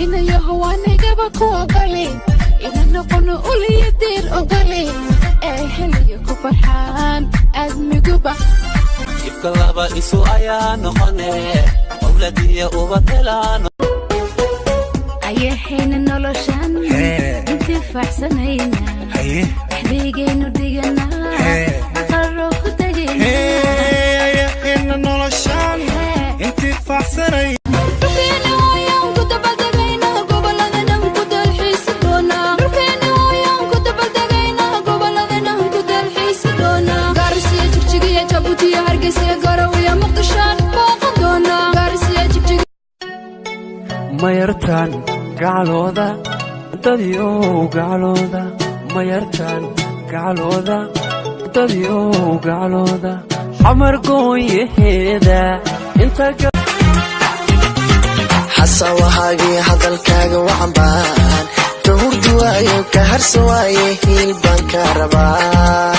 إن يهواني جبكو أغلي إن نقول أولي يدير أغلي هلي كفرحان أزمي قبا يبقى إسو أيا نخوني أولادي أبطلان أيحين نولوشان انتفاع سنينا حبيقين وديقنا قروخ تجينا أيحين نولوشان انتفاع سنينا mayartan gacalooda dadii gacalooda mayartan gacalooda dadii gacalooda xamar gooyaheeda inta xasawahaagi hadalkaaga waxan baan ka hurdi waayo ka harsa waaye hilbaan ka rabaa